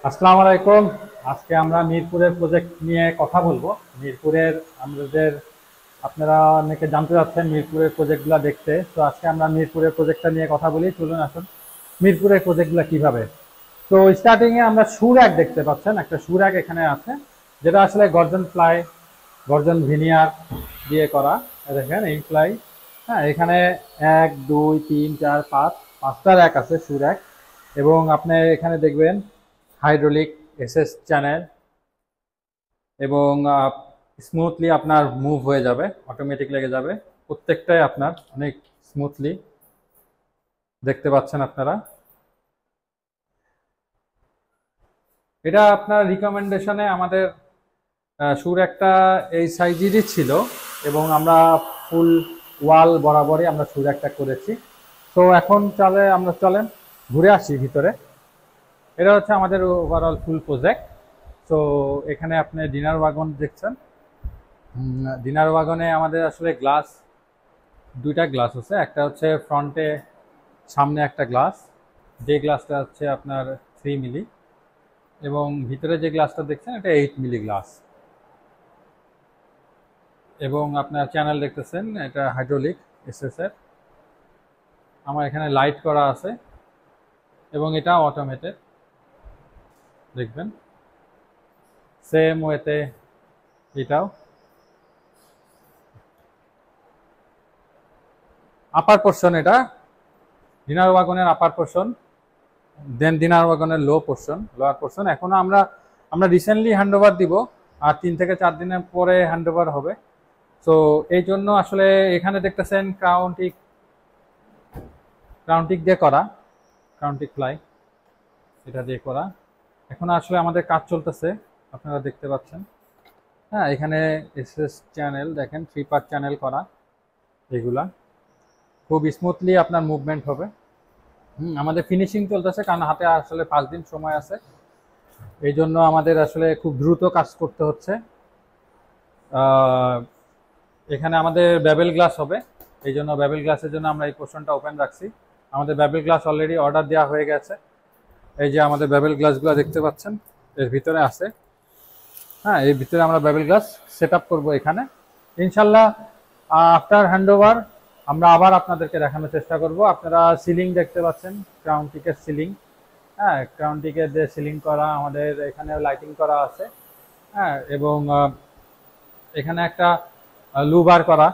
আসসালামু আলাইকুম। আজকে আমরা মিরপুরের প্রজেক্ট নিয়ে কথা বলবো। মিরপুরের আমাদের আপনারা অনেকে জানতে চাচ্ছেন মিরপুরের প্রজেক্টগুলো দেখতে, তো আজকে আমরা মিরপুরের প্রজেক্টটা নিয়ে কথা বলি। চলুন আসুন মিরপুরের প্রজেক্টগুলো কিভাবে। তো স্টার্টিং এ আমরা সুরাক দেখতে পাচ্ছেন, একটা সুরাক এখানে আছে, যেটা আসলে গর্জন ফ্লাই, গর্জন ভিনিয়ার দিয়ে করা। দেখেন এই ফ্লাই, হ্যাঁ এখানে 1 2 3 4 5 পাঁচটা র্যাক আছে সুরাক। এবং আপনি এখানে দেখবেন হাইড্রোলিক এসএস চ্যানেল, এবং স্মুথলি আপনার মুভ হয়ে যাবে, অটোমেটিক লেগে যাবে। প্রত্যেকটাই আপনার অনেক স্মুথলি দেখতে পাচ্ছেন আপনারা। এটা আপনার রিকমেন্ডেশনে আমাদের সুর একটা এই সাইজেরই ছিল, এবং আমরা ফুল ওয়াল বরাবরই আমরা সুর একটা করেছি। তো এখন চলেন ঘুরে আসি ভিতরে। এটা হচ্ছে আমাদের ওভারঅল ফুল প্রজেক্ট। তো এখানে আপনি ডিনার ওয়াগন দেখছেন। ডিনার ওয়াগনে আমাদের আসলে গ্লাস, দুইটা গ্লাস আছে। একটা হচ্ছে ফ্রন্টে সামনে একটা গ্লাস, যে গ্লাসটা হচ্ছে আপনার 3 মিলি, এবং ভিতরে যে গ্লাসটা দেখছেন এটা 8 মিলি গ্লাস। এবং আপনার চ্যানেল দেখতেছেন এটা হাইড্রোলিক এসএস এর। আমার এখানে লাইট করা আছে, এবং এটা অটোমেটেড দেখবেন। সেম ওয়েতে এটাও আপার পোর্শন, এটা ডিনার ওয়াগনের আপার পোর্শন, দেন ডিনার ওয়াগনের লোয়ার পোর্শন। এখনো আমরা রিসেন্টলি হ্যান্ড ওভার দিব, আর 3 থেকে 4 দিনের পরে হ্যান্ড ওভার হবে। তো এই জন্য আসলে এখানে দেখতেছেন ক্রাউন্টিক দিয়ে করা, ক্রাউন্টিক ফ্লাই এটা দিয়ে করা। এখন আসলে আমাদের কাজ চলতেছে, আপনারা দেখতে পাচ্ছেন। হ্যাঁ এখানে এসএস চ্যানেল দেখেন, 3 পার্ট চ্যানেল করা। এগুলা খুব স্মুথলি আপনার মুভমেন্ট হবে। আমাদের ফিনিশিং চলতেছে, কারণ হাতে আসলে 5 দিন সময় আছে। এই জন্য আমাদের আসলে খুব দ্রুত কাজ করতে হচ্ছে। এখানে আমাদের ব্যাবেল গ্লাস হবে, এই জন্য ব্যাবেল গ্লাসের জন্য আমরা এই পোর্শনটা ওপেন রাখছি। আমাদের ব্যাবেল গ্লাস অলরেডি অর্ডার দেওয়া হয়ে গেছে। এই যে আমাদের ব্যাবেল গ্লাসগুলো দেখতে পাচ্ছেন এর ভিতরে আছে। হ্যাঁ এর ভিতরে আমরা ব্যাবেল গ্লাস সেট আপ করবো এখানে ইনশাল্লাহ। আফটার হ্যান্ড ওভার আমরা আবার আপনাদেরকে দেখানোর চেষ্টা করব। আপনারা সিলিং দেখতে পাচ্ছেন, ক্রাউন্টিকের সিলিং। হ্যাঁ ক্রাউন্টিকের যে সিলিং করা, আমাদের এখানে লাইটিং করা আছে। হ্যাঁ এবং এখানে একটা লুবার করা।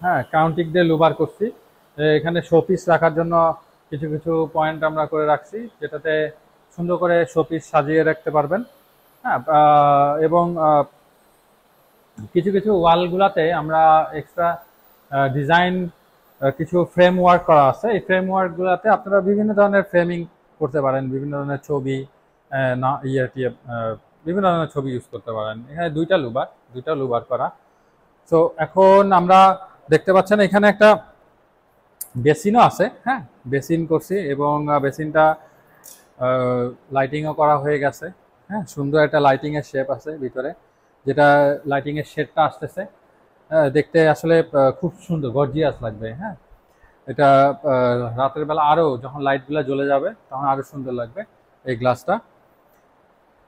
হ্যাঁ ক্রাউন্টিক দিয়ে লুবার করছি। এখানে শোপিস রাখার জন্য কিছু কিছু পয়েন্ট আমরা করে রাখছি, যেটাতে সুন্দর করে শোপিস সাজিয়ে রাখতে পারবেন। হ্যাঁ এবং কিছু কিছু ওয়ালগুলাতে আমরা এক্সট্রা ডিজাইন কিছু ফ্রেমওয়ার্ক করা আছে। এই ফ্রেমওয়ার্কগুলোতে আপনারা বিভিন্ন ধরনের ফ্রেমিং করতে পারেন, বিভিন্ন ধরনের ছবি, না বিভিন্ন ধরনের ছবি ইউজ করতে পারেন। এখানে দুইটা লুবার করা। তো এখন আমরা দেখতে পাচ্ছেন এখানে একটা বেসিনও আছে। হ্যাঁ বেসিন করছি, এবং বেসিনটা লাইটিংও করা হয়ে গেছে। হ্যাঁ সুন্দর একটা লাইটিংয়ের শেপ আছে ভিতরে, যেটা লাইটিংয়ের শেডটা আসতেছে। হ্যাঁ দেখতে আসলে খুব সুন্দর গর্জিয়াস লাগবে। হ্যাঁ এটা রাতের বেলা আরও যখন লাইটগুলো জ্বলে যাবে তখন আরও সুন্দর লাগবে এই গ্লাসটা।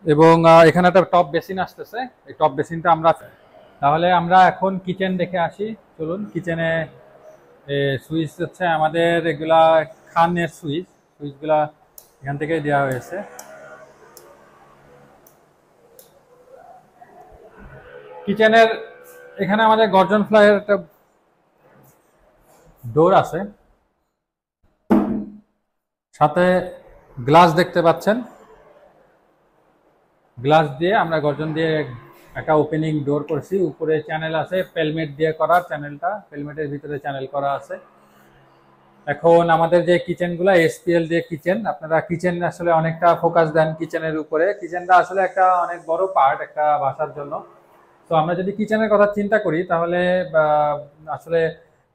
এবং এখানে একটা টপ বেসিন আসতেছে, এই টপ বেসিনটা আমরা, তাহলে আমরা এখন কিচেন দেখে আসি। চলুন কিচেনে। সুইচ হচ্ছে আমাদের এগুলা খানের সুইচগুলা এখান থেকেই দেওয়া হয়েছে। কিচেনের এখানে আমাদের গর্জন ফ্লাইয়ের একটা ডোর আছে, সাথে গ্লাস দেখতে পাচ্ছেন। গ্লাস দিয়ে আমরা গর্জন দিয়ে একটা ওপেনিং ডোর করছি। উপরে চ্যানেল আছে পেলমেট দিয়ে করা, পেলমেটের ভিতরে চ্যানেল করা আছে। এখন আমাদের যে কিচেনগুলো এসপিএল দিয়ে কিচেন, আপনারা কিচেন আসলে অনেকটা ফোকাস দেন কিচেনের উপরে। কিচেনটা আসলে একটা অনেক বড় পার্ট একটা বাসার জন্য। তো আমরা যদি কিচেনের কথা চিন্তা করি, তাহলে আসলে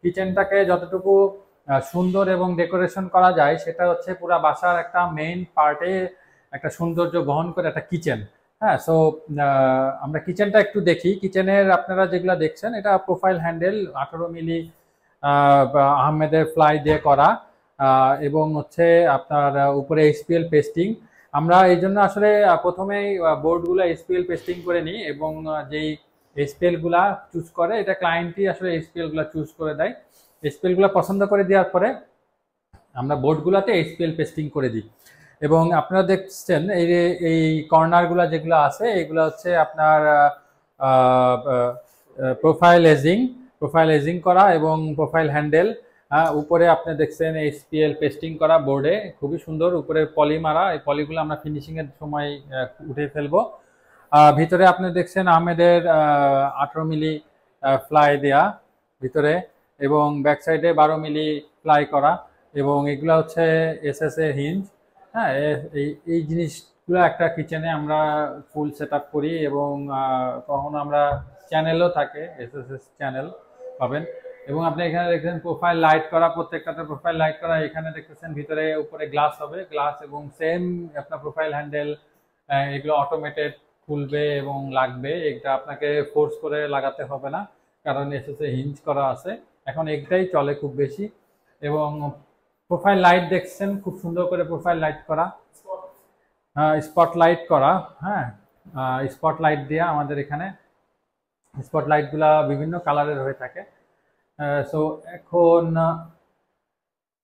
কিচেনটাকে যতটুকু সুন্দর এবং ডেকোরেশন করা যায়, সেটা হচ্ছে পুরা বাসার একটা মেইন পার্টে একটা সৌন্দর্য বহন করে একটা কিচেন। হ্যাঁ সো আমরা কিচেনটা একটু দেখি। কিচেনের আপনারা যেগুলো দেখছেন, এটা প্রোফাইল হ্যান্ডেল 18 মিলি আহমেদের ফ্লাই দিয়ে করা, এবং হচ্ছে আপনার উপরে এইচপিএল পেস্টিং। আমরা এই জন্য আসলে প্রথমেই বোর্ডগুলো এসপিএল পেস্টিং করে নিই, এবং যেই এসপিএল গুলা চুজ করে, এটা ক্লায়েন্টই আসলে এসপিএল গুলা চুজ করে দেয়। এসপিএল গুলা পছন্দ করে দেওয়ার পরে আমরা বোর্ডগুলোতে এসপিএল পেস্টিং করে দিই। এবং আপনারা দেখছেন এই কর্নারগুলো যেগুলো আছে, এগুলো হচ্ছে আপনার প্রোফাইল এজিং করা এবং প্রোফাইল হ্যান্ডেল। উপরে আপনি দেখছেন এসপিএল পেস্টিং করা বোর্ডে, খুবই সুন্দর। উপরে পলি মারা, এই পলিগুলো আমরা ফিনিশিং এর সময় উঠে ফেলবো। ভিতরে আপনি দেখছেন আহমেদের 18 মিলি ফ্লাই দেয়া ভিতরে, এবং ব্যাক সাইডে 12 মিলি ফ্লাই করা, এবং এগুলো হচ্ছে এসএস এর হিঞ্জ। হ্যাঁ, এই জিনিসগুলো একটা কিচেনে আমরা ফুল সেট আপ করি, এবং কখনো আমরা চ্যানেলও থাকে, এসএস চ্যানেল পাবেন। এবং আপনি এখানে দেখছেন প্রোফাইল লাইট করা, প্রত্যেকটাতে প্রোফাইল লাইট করা। এখানে দেখতেছেন ভিতরে উপরে গ্লাস হবে, গ্লাস এবং সেম আপনার প্রোফাইল হ্যান্ডেল, এগুলো অটোমেটেড খুলবে এবং লাগবে। এটা আপনাকে ফোর্স করে লাগাতে হবে না, কারণ এসএসএ হিঞ্জ করা আছে। এখন একটাই চলে খুব বেশি। এবং প্রোফাইল লাইট দেখছেন খুব সুন্দর করে প্রোফাইল লাইট করা, স্পট লাইট করা। হ্যাঁ, স্পট লাইট দিয়ে আমাদের এখানে স্পট লাইটগুলা বিভিন্ন কালারের হয়ে থাকে। সো এখন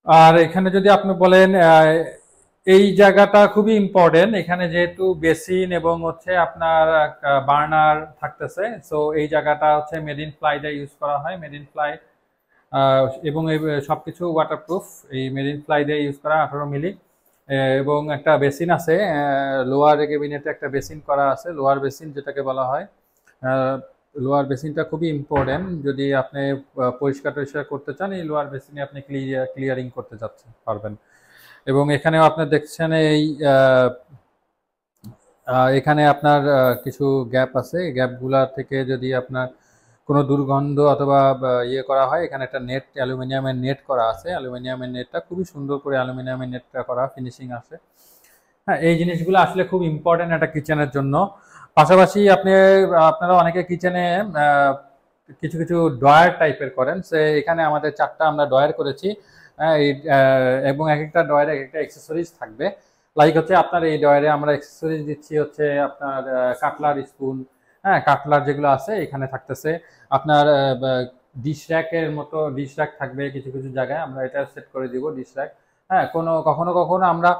আর এখানে যদি আপনি বলেন, এই জায়গাটা খুবই ইম্পর্টেন্ট। এখানে যেহেতু বেসিন এবং হচ্ছে আপনার বার্নার থাকতেছে, সো এই জায়গাটা হচ্ছে মেড ইন ফ্লাই দিয়ে ইউজ করা হয়। মেড ইন ফ্লাই এবং সবকিছু ওয়াটারপ্রুফ, এই মেড ইন ফ্লাই দিয়ে ইউজ করা 18 মিলি। এবং একটা বেসিন আছে, লোয়ার ক্যাবিনেটে একটা বেসিন করা আছে, লোয়ার বেসিন যেটাকে বলা হয়। লোয়ার বেসিনটা খুবই ইম্পর্টেন্ট, যদি আপনি পরিষ্কার করতে চান, এই লোয়ার বেসিনে আপনি ক্লিয়ারিং করতে পারবেন। এবং এখানেও আপনার দেখছেন এখানে আপনার কিছু গ্যাপ আছে, গ্যাপগুলা থেকে যদি আপনার কোনো দুর্গন্ধ অথবা ইয়ে করা হয়, এখানে একটা নেট, অ্যালুমিনিয়ামের নেট করা আছে। অ্যালুমিনিয়ামের নেটটা খুবই সুন্দর করে অ্যালুমিনিয়ামের নেটটা করা, ফিনিশিং আছে। হ্যাঁ, এই জিনিসগুলো আসলে খুব ইম্পর্টেন্ট একটা কিচেনের জন্য। পাশাপাশি আপনারা অনেকে কিচেনে কিছু কিছু ড্রয়ার টাইপের করেন, সে এখানে আমাদের 4টা আমরা ড্রয়ার করেছি। এবং এক একটা ড্রয়ারে এক একটা অ্যাক্সেসরিজ থাকবে। লাইক হচ্ছে আপনার এই ড্রয়ারে আমরা অ্যাক্সেসরিজ দিচ্ছি হচ্ছে আপনার কাটলার, স্পুন, হ্যাঁ, কাটলার যেগুলো আছে এখানে থাকতেছে। আপনার ডিশ র্যাকের মতো ডিশ র্যাক থাকবে কিছু কিছু জায়গায়, আমরা এটা সেট করে দিব ডিশ র্যাক। হ্যাঁ, কখনো কখনো আমরা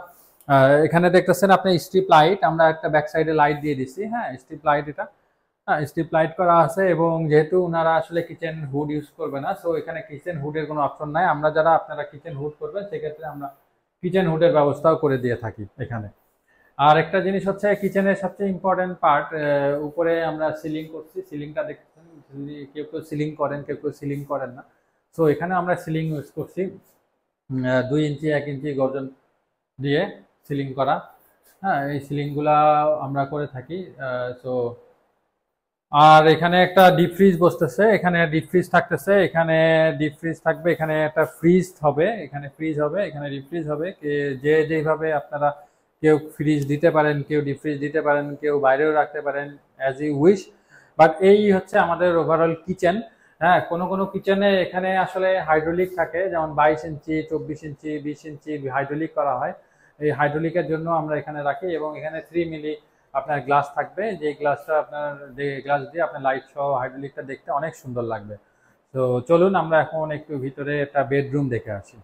এখানে দেখতেছেন আপনি স্ট্রিপ লাইট, আমরা একটা ব্যাক সাইডে লাইট দিয়ে দিচ্ছি। হ্যাঁ, স্ট্রিপ লাইট, এটা হ্যাঁ স্ট্রিপ লাইট করা আছে। এবং যেহেতু ওনারা আসলে কিচেন হুড ইউজ করবে না, সো এখানে কিচেন হুডের কোনো অপশন নাই। আমরা যারা আপনারা কিচেন হুড করবেন, সেক্ষেত্রে আমরা কিচেন হুডের ব্যবস্থাও করে দিয়ে থাকি এখানে। আর একটা জিনিস হচ্ছে কিচেনের সবচেয়ে ইম্পর্টেন্ট পার্ট, উপরে আমরা সিলিং করছি। সিলিংটা দেখছেন, কেউ কেউ সিলিং করেন, কেউ কেউ সিলিং করেন না। সো এখানে আমরা সিলিং ইউজ করছি 2 ইঞ্চি 1 ইঞ্চি গর্জন দিয়ে সিলিং করা। হ্যাঁ, এই সিলিংগুলা আমরা করে থাকি। সো আর এখানে একটা ডিপ ফ্রিজ বসতেছে, এখানে ডিপ ফ্রিজ থাকতেছে, এখানে ডিপ ফ্রিজ থাকবে, এখানে একটা ফ্রিজ হবে, এখানে ফ্রিজ হবে, এখানে ডিপ ফ্রিজ হবে। যেভাবে আপনারা কেউ ফ্রিজ দিতে পারেন, কেউ ডিপ ফ্রিজ দিতে পারেন, কেউ বাইরেও রাখতে পারেন, অ্যাজ ইউ উইশ। বাট এই হচ্ছে আমাদের ওভারঅল কিচেন। হ্যাঁ, কোনো কিচেনে এখানে আসলে হাইড্রোলিক থাকে, যেমন 22 ইঞ্চি 24 ইঞ্চি 20 ইঞ্চি হাইড্রোলিক করা হয়। এই হাইড্রোলিকের জন্য আমরা এখানে রাখি। এবং এখানে 3 মিলি আপনার গ্লাস থাকবে, যে গ্লাসটা আপনার যে গ্লাস দিয়ে আপনার লাইট সহ হাইড্রোলিকটা দেখতে অনেক সুন্দর লাগবে। তো চলুন আমরা এখন একটু ভিতরে একটা বেডরুম দেখে আসি।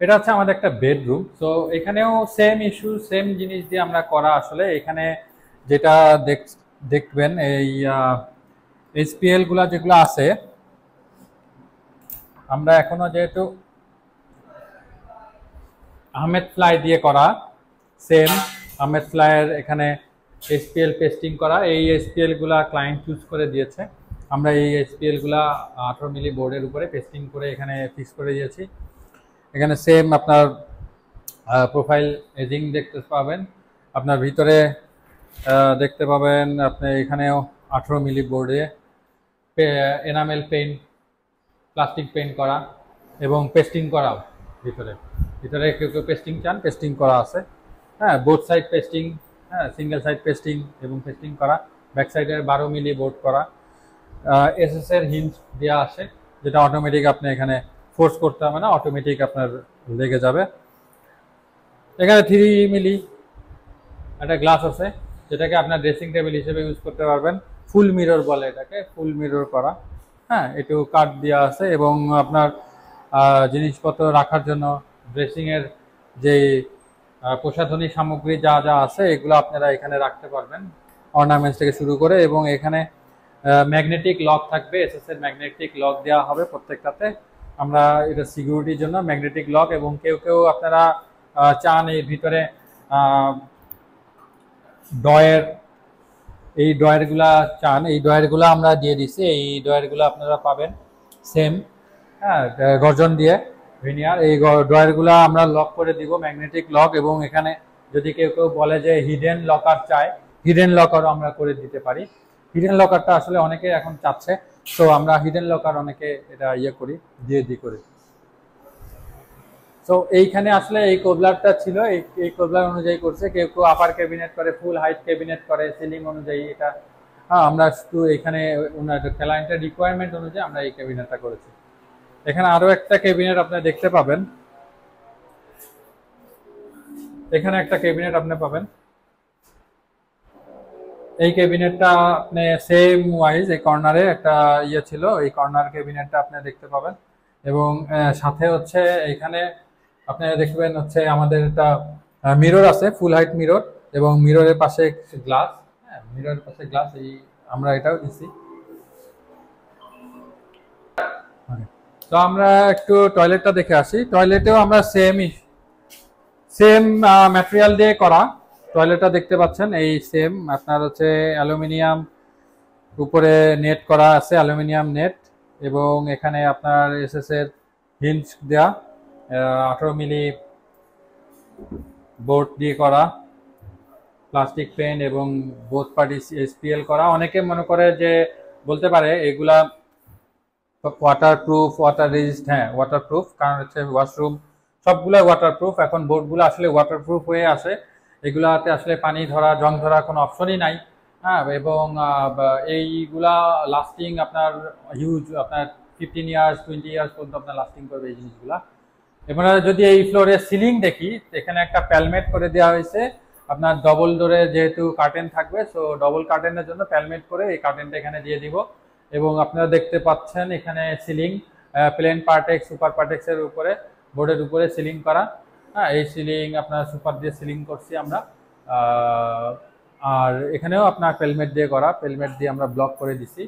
এটা হচ্ছে আমাদের একটা বেডরুম। তো এখানেও সেম ইস্যু, সেম জিনিস দিয়ে আমরা করা। আসলে এখানে যেটা দেখবেন, এই এসপিএল গুলা যেগুলো আছে, আমরা এখনো যেহেতু আহমেদ ফ্লাই দিয়ে করা, সেম আহমেদ ফ্লাইয়ের এখানে এসপিএল পেস্টিং করা। এই এসপিএল গুলা ক্লায়েন্ট চুজ করে দিয়েছে। আমরা এই এসপিএল গুলা 18 মিলি বোর্ডের উপরে পেস্টিং করে এখানে ফিক্স করে দিয়েছি। এখানে সেম আপনার প্রোফাইল এজিং দেখতে পাবেন, আপনার ভিতরে দেখতে পাবেন আপনি এখানেও 18 মিলি বোর্ডে এনামেল পেইন্ট, প্লাস্টিক পেইন্ট করা এবং পেস্টিং করাও। ভিতরে কেউ কেউ পেস্টিং চান, পেস্টিং করা আছে। হ্যাঁ, বোথ সাইড পেস্টিং, হ্যাঁ, সিঙ্গেল সাইড পেস্টিং এবং পেস্টিং করা। ব্যাক সাইডের 12 মিলি বোর্ড করা, এসএস এর হিঞ্জ দেওয়া আছে, যেটা অটোমেটিক আপনি এখানে ফোর্স করতে হবে না, অটোমেটিক আপনার লেগে যাবে। এখানে 3 মিলি একটা গ্লাস আছে, যেটাকে আপনার ড্রেসিং টেবিল হিসেবে ইউজ করতে পারবেন। ফুল মিরর বলে এটাকে, ফুল মিরর করা। হ্যাঁ, একটু কাট দেওয়া আছে এবং আপনার জিনিসপত্র রাখার জন্য ড্রেসিংয়ের যে প্রসাধনী সামগ্রী যা যা আছে এগুলো আপনারা এখানে রাখতে পারবেন, অর্নামেন্টস থেকে শুরু করে। এবং এখানে ম্যাগনেটিক লক থাকবে, এসএস এর ম্যাগনেটিক লক দেওয়া হবে প্রত্যেকটাতে। আমরা এটা সিকিউরিটির জন্য ম্যাগনেটিক লক, এবং কেউ কেউ আপনারা চান এর ভিতরে ডয়ের, এই ডয়ারগুলা চান, এই ডয়ারগুলো আমরা দিয়ে দিচ্ছি। এই ডয়ারগুলো আপনারা পাবেন সেম, হ্যাঁ, গর্জন দিয়ে ভিনিয়ার। এই ডয়ারগুলো আমরা লক করে দিব, ম্যাগনেটিক লক। এবং এখানে যদি কেউ কেউ বলে যে হিডেন লকার চায়, হিডেন লকারও আমরা করে দিতে পারি। হিডেন লকারটা আসলে অনেকে এখন চাচ্ছে, তো আমরা হিডেন লকার অনেকে এটা করি, দিয়ে করি। তো এইখানে আসলে এই কোবলারটা ছিল, এই কোবলার অনুযায়ী করছে। কেউ কেউ আপার ক্যাবিনেট করে, ফুল হাইট ক্যাবিনেট করে, সিলিং অনুযায়ী। এটা আমরা শুধু এখানে ক্লায়েন্টের রিকোয়ারমেন্ট অনুযায়ী আমরা এই ক্যাবিনেটটা করেছি। এখানে আরো একটা ক্যাবিনেট আপনি দেখতে পাবেন, এখানে একটা ক্যাবিনেট আপনি পাবেন। এই ক্যাবিনেটটা আপনি সেম ওয়াইজ এই কর্নারে একটা ছিল, এই কর্নার ক্যাবিনেটটা আপনি দেখতে পাবেন। এবং সাথে হচ্ছে এখানে আপনারা দেখবেন হচ্ছে আমাদের একটা মিরর আছে, ফুল হাইট মিরর, এবং মিররের পাশে গ্লাস। হ্যাঁ, মিররের পাশে গ্লাস, এই আমরা এটাও দিচ্ছি। তো আমরা একটু টয়লেটটা দেখে আসি। টয়লেটেও আমরা সেম ম্যাটেরিয়াল দিয়ে করা টয়লেটটা দেখতে পাচ্ছেন। এই সেম আপনার হচ্ছে অ্যালুমিনিয়াম, উপরে নেট করা আছে, অ্যালুমিনিয়াম নেট। এবং এখানে আপনার এসএস এর হিঞ্জ দেয়া, 18 মিলি বোর্ড দিয়ে করা, প্লাস্টিক পেন এবং বোথ পার্টি এসপিএল করা। অনেকে মনে করে যে বলতে পারে এগুলা ওয়াটারপ্রুফ, ওয়াটার রেজিস্ট। হ্যাঁ, ওয়াটারপ্রুফ, কারণ হচ্ছে ওয়াশরুম সবগুলো ওয়াটারপ্রুফ। এখন বোর্ডগুলো আসলে ওয়াটারপ্রুফ হয়ে আসে, এগুলাতে আসলে পানি ধরা, জং ধরা কোনো অপশনই নাই। হ্যাঁ, এবং এইগুলা লাস্টিং আপনার হিউজ, আপনার 15 ইয়ার্স 20 ইয়ার্স পর্যন্ত আপনার লাস্টিং করবে এই জিনিসগুলা। এবার যদি এই ফ্লোরে সিলিং দেখি, এখানে একটা প্যালমেট করে দেওয়া হয়েছে আপনার ডবল ডোরে, যেহেতু কার্টেন থাকবে, সো ডবল কার্টেনের জন্য প্যালমেট করে এই কার্টেনটা এখানে দিয়ে দিব। এবং আপনারা দেখতে পাচ্ছেন এখানে সিলিং প্লেন পার্টেক্স, সুপার পার্টেক্সের উপরে, বোর্ডের উপরে সিলিং করা। হ্যাঁ, এই সিলিং আপনার সুপার দিয়ে সিলিং করছি আমরা। আর এখানেও আপনার পেলমেট দিয়ে করা, পেলমেট দিয়ে আমরা ব্লক করে দিছি।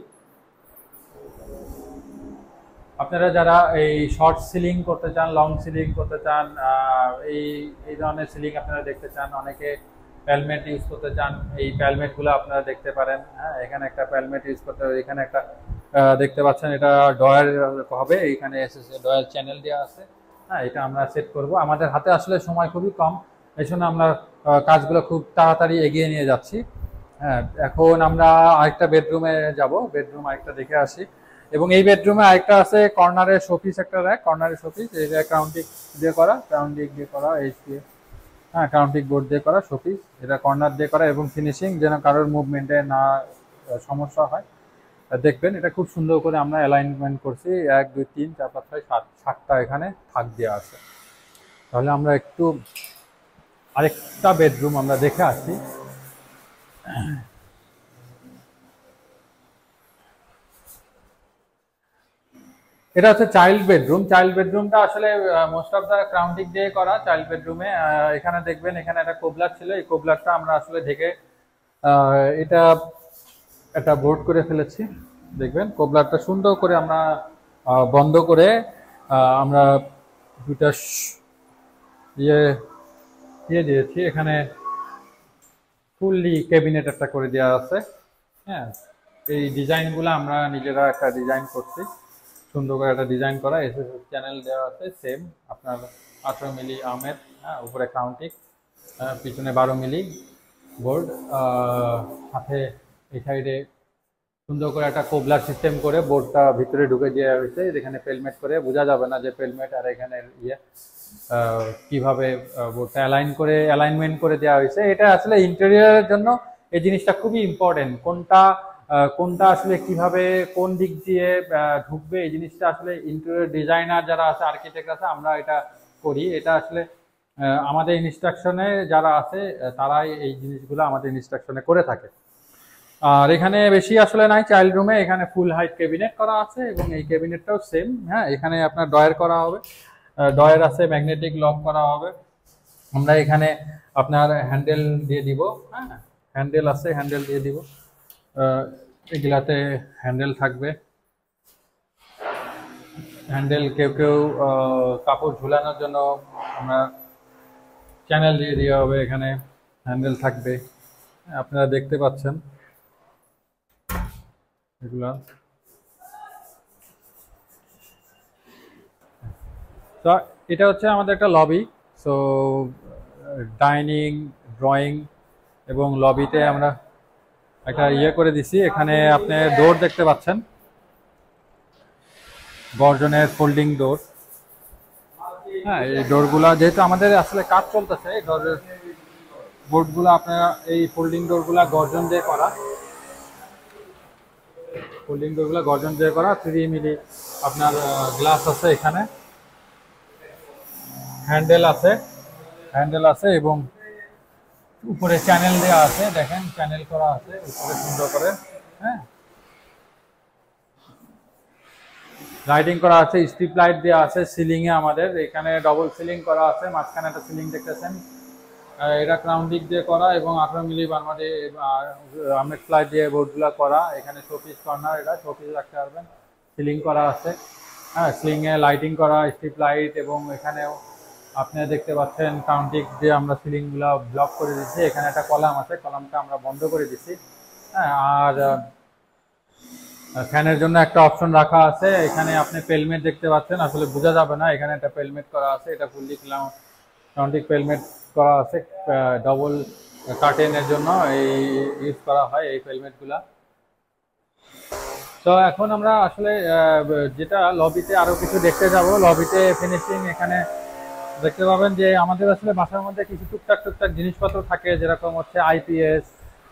আপনারা যারা এই শর্ট সিলিং করতে চান, লং সিলিং করতে চান, এই ধরনের সিলিং আপনারা দেখতে চান, অনেকে প্যালমেট ইউজ করতে চান, এই প্যালমেটগুলো আপনারা দেখতে পারেন। হ্যাঁ, এখানে একটা প্যালমেট ইউজ করতে হবে। এখানে একটা দেখতে পাচ্ছেন, এটা ডয়ার হবে, এইখানে ডয়ার চ্যানেল দেওয়া আছে। হ্যাঁ, এটা আমরা সেট করব। আমাদের হাতে আসলে সময় খুবই কম, এই জন্য আমরা কাজগুলো খুব তাড়াতাড়ি এগিয়ে নিয়ে যাচ্ছি। হ্যাঁ, এখন আমরা আরেকটা বেডরুমে যাব, বেডরুম আরেকটা দেখে আসি। এবং এই বেডরুমে আরেকটা আছে কর্নারে শোপিস, একটা র্যাক, কর্নারে শোপিস, এই যে ক্রাউন্টিক দিয়ে করা, ক্রাউন্টিক দিয়ে করা, হ্যাঁ, ক্রাউন্টিক বোর্ড দিয়ে করা শোপিস, এটা কর্নার দিয়ে করা। এবং ফিনিশিং যেন কারোর মুভমেন্টে না সমস্যা হয়। দেখবেন এটা খুব সুন্দর করে আমরা অ্যালাইনমেন্ট করছি, 1 2 3 4 5 6 7টা এখানে থাক দেওয়া আছে। তাহলে আমরা একটু আরেকটা বেডরুম আমরা দেখে আসি। এটা হচ্ছে চাইল্ড বেডরুম। চাইল্ড বেডরুমটা আসলে মোস্ট অফ দা ক্রাউন্টিক দিয়ে করা। চাইল্ড বেডরুমে এখানে দেখবেন, এখানে একটা কোবলার ছিল, এই কোবলারটা আমরা আসলে ঢেকে এটা একটা বোর্ড করে ফেলেছি। দেখবেন কোবলারটা সুন্দর করে আমরা বন্ধ করে আমরা দুটা দিয়ে দিয়েছি। এখানে ফুললি ক্যাবিনেট একটা করে দেওয়া আছে। হ্যাঁ, এই ডিজাইনগুলো আমরা নিজেরা একটা ডিজাইন করছি, সুন্দর করে একটা ডিজাইন করা। এসএস চ্যানেল দেওয়া আছে সেম আপনার 18 মিলি আমের, হ্যাঁ, উপরে কাউন্টিক, পিছনে 12 মিলি বোর্ড, সাথে এই সাইডে সুন্দর করে একটা কোবলার সিস্টেম করে বোর্ডটা ভিতরে ঢুকে দেওয়া হয়েছে। এখানে পেলমেট করে বোঝা যাবে না যে পেলমেট, আর এখানে কিভাবে বোর্ডটা অ্যালাইনমেন্ট করে দেওয়া হয়েছে। এটা আসলে ইন্টেরিয়রের জন্য এই জিনিসটা খুবই ইম্পর্টেন্ট। কোনটা কোনটা আসলে কিভাবে কোন দিক দিয়ে ঢুকবে, এই জিনিসটা আসলে ইন্টেরিয়র ডিজাইনার যারা আছে, আর্কিটেক্ট আছে, আমরা এটা করি। এটা আসলে আমাদের ইনস্ট্রাকশনে যারা আছে তারাই এই জিনিসগুলো আমাদের ইনস্ট্রাকশনে করে থাকে। আর এখানে বেশি আসলে নাই চাইল্ড রুমে, এখানে ফুল হাইট ক্যাবিনেট করা আছে এবং এই ক্যাবিনেটটাও সেম। হ্যাঁ, এখানে আপনার ডয়ার করা হবে, ডয়ার আছে, ম্যাগনেটিক লক করা হবে। আমরা এখানে আপনার হ্যান্ডেল দিয়ে দিব। হ্যাঁ, হ্যান্ডেল আছে, হ্যান্ডেল দিয়ে দিব। এগুলাতে হ্যান্ডেল থাকবে। হ্যান্ডেল কেউ কেউ কাপড় ঝুলানোর জন্য আমরা চ্যানেল দিয়ে দেওয়া হবে, এখানে হ্যান্ডেল থাকবে। আপনারা দেখতে পাচ্ছেন এগুলা। তো এটা হচ্ছে আমাদের একটা লবি। সো ডাইনিং, ড্রয়িং এবং লবিতে আমরা একটা ইয়ে করে দিছি। এখানে আপনি ডোর দেখতে পাচ্ছেন, গর্জনের ফোল্ডিং ডোর। হ্যাঁ, এই ডোরগুলা যেহেতু আমাদের আসলে কাজ চলতেছে, এই ডোরের বোর্ডগুলো আপনারা, এই ফোল্ডিং ডোরগুলা গর্জন দিয়ে করা, ফোল্ডিং ডোরগুলো গর্জন দিয়ে করা। 3 মিলি আপনার গ্লাস আছে, এখানে হ্যান্ডেল আছে, হ্যান্ডেল আছে এবং উপরে চ্যানেল দেওয়া আছে, দেখেন চ্যানেল করা আছে উপরে সুন্দর করে। হ্যাঁ, লাইটিং করা আছে, স্ট্রিপ লাইট দেওয়া আছে। সিলিং এ আমাদের এখানে ডবল সিলিং করা আছে, মাঝখানে একটা সিলিং দেখতেছেন। এটা ক্রাউন ডিক দিয়ে করা এবং 18 মিলি বার্মাডি আমেট ফ্লাই দিয়ে বোর্ডগুলো করা। এখানে শোপিস কর্নার, এটা শোপিস রাখতে পারবেন। সিলিং করা আছে। হ্যাঁ, সিলিং এ লাইটিং করা, স্ট্রিপ লাইট, এবং এখানেও আপনি দেখতে পাচ্ছেন কাউন্টিক দিয়ে আমরা সিলিংগুলো ব্লক করে দিচ্ছি। এখানে একটা কলাম আছে, কলামটা আমরা বন্ধ করে দিচ্ছি। হ্যাঁ, আর ফ্যানের জন্য একটা অপশন রাখা আছে। এখানে আপনি পেলমেট দেখতে পাচ্ছেন, আসলে বোঝা যাবে না, এখানে একটা পেলমেট করা আছে। এটা ফুললি কাউন্টিক পেলমেট করা আছে, ডবল কার্টেনের জন্য এই ইউজ করা হয় এই পেলমেটগুলা। তো এখন আমরা আসলে যেটা লবিতে আরো কিছু দেখতে যাব, লবিতে ফিনিশিং এখানে দেখতে পাবেন যে আমাদের আসলে বাসার মধ্যে কিছু টুকটাক জিনিসপত্র থাকে, যেরকম হচ্ছে আইপিএস,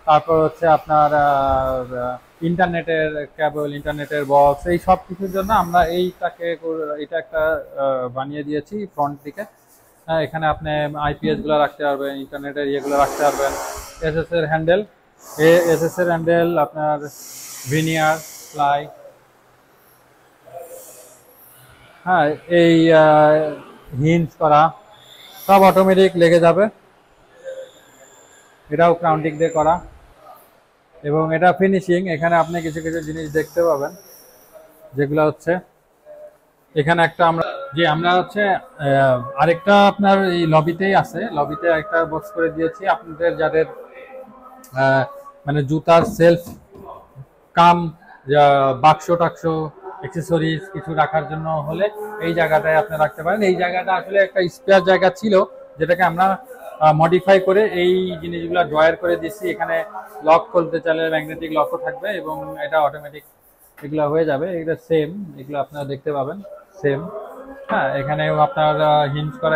তারপর হচ্ছে আপনার ইন্টারনেটের কেবল, ইন্টারনেটের বক্স, এই সব কিছুর জন্য আমরা এটা একটা বানিয়ে দিয়েছি ফ্রন্ট দিকে। হ্যাঁ, এখানে আপনি আইপিএস গুলো রাখতে পারবেন, ইন্টারনেটের ইয়েগুলো রাখতে পারবেন। এসএস এর হ্যান্ডেল, এসএস এর হ্যান্ডেল, আপনার ভিনিয়ার প্লাই। হ্যাঁ, এই হিঞ্জ করা সব অটোমেটিক লেগে যাবে। এটাও ক্রাউন্টিক দিয়ে করা এবং এটা ফিনিশিং। এখানে আপনি কিছু কিছু জিনিস দেখতে পাবেন, যেগুলো হচ্ছে এখানে একটা আমরা হচ্ছে আরেকটা আপনার এই লবিতেই আছে, লবিতে একটা বক্স করে দিয়েছি আপনাদের যাদের মানে জুতার সেলফ কাম, বাক্স টাক্স, অ্যাক্সেসরিজ কিছু রাখার জন্য হলে এই জায়গাটায় আপনি রাখতে পারেন। এই জায়গাটা আসলে একটা স্পেয়ার জায়গা ছিল, যেটাকে আমরা মডিফাই করে এই জিনিসগুলো ড্রয়ার করে দিচ্ছি। এখানে লক খুলতে চাইলে ম্যাগনেটিক লকও থাকবে এবং এটা অটোমেটিক এগুলো হয়ে যাবে। এগুলো সেম, এগুলো আপনারা দেখতে পাবেন সেম। হ্যাঁ, এখানেও আপনার হিঞ্জ করা,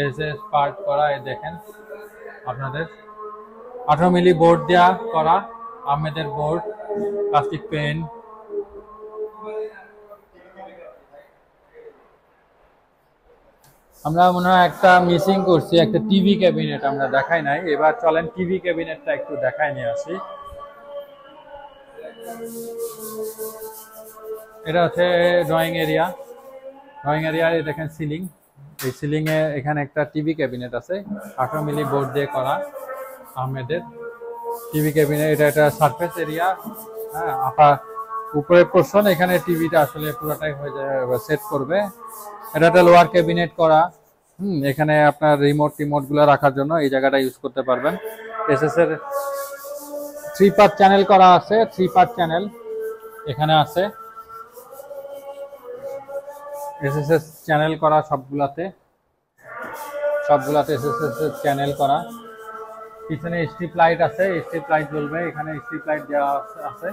এসএস পার্ট করা, দেখেন আপনাদের 18 মিলি বোর্ড দেওয়া করা, আহমেদের বোর্ড, প্লাস্টিক পেন। আমরা মনে হয় একটা মিসিং করছি, একটা টিভি ক্যাবিনেট আমরা দেখাই নাই। এবার চলেন টিভি ক্যাবিনেটটা একটু দেখাই নিয়ে আসি। এটা হচ্ছে ড্রয়িং এরিয়া। ড্রয়িং এরিয়ায় দেখেন সিলিং, এই সিলিং এ এখানে একটা টিভি ক্যাবিনেট আছে, 18 মিলি বোর্ড দিয়ে করা আহমেদের টিভি ক্যাবিনেট। এটা একটা সারফেস এরিয়া। হ্যাঁ, উপরের পোর্শন, এখানে টিভিটা আসলে পুরোটাই হয়ে যায়, সেট করবে। এটা একটা লোয়ার ক্যাবিনেট করা। এখানে আপনার রিমোট গুলো রাখার জন্য এই জায়গাটা ইউজ করতে পারবেন। এসএস এর 3 পার্ট চ্যানেল করা আছে, 3 পার্ট চ্যানেল এখানে আছে। এসএস চ্যানেল করা সবগুলাতে এসএস চ্যানেল করা। পিছনে স্ট্রিপ লাইট আছে, স্ট্রিপ লাইট জ্বলবে, এখানে স্ট্রিপ লাইট দেওয়া আছে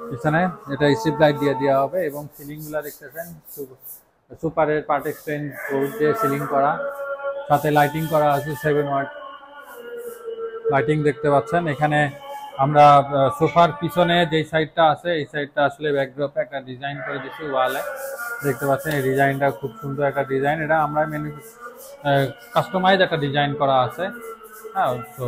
পিছনে, এটা স্ট্রিপ লাইট দিয়ে দেওয়া হবে। এবং সিলিং গুলা দেখতেছেন সুপারের পার্ট এক্সটেন্ড বোর্ড দিয়ে সিলিং করা, সাথে লাইটিং করা আছে 7 ওয়াট। লাইটিং দেখতে পাচ্ছেন। এখানে আমরা সোফার পিছনে যেই সাইডটা আছে এই সাইডটা আসলে ব্যাকড্রপে একটা ডিজাইন করে দিচ্ছি ওয়ালে, দেখতে পাচ্ছেন এই ডিজাইনটা খুব সুন্দর একটা ডিজাইন। এটা আমরা কাস্টমাইজ একটা ডিজাইন করা আছে। হ্যাঁ, তো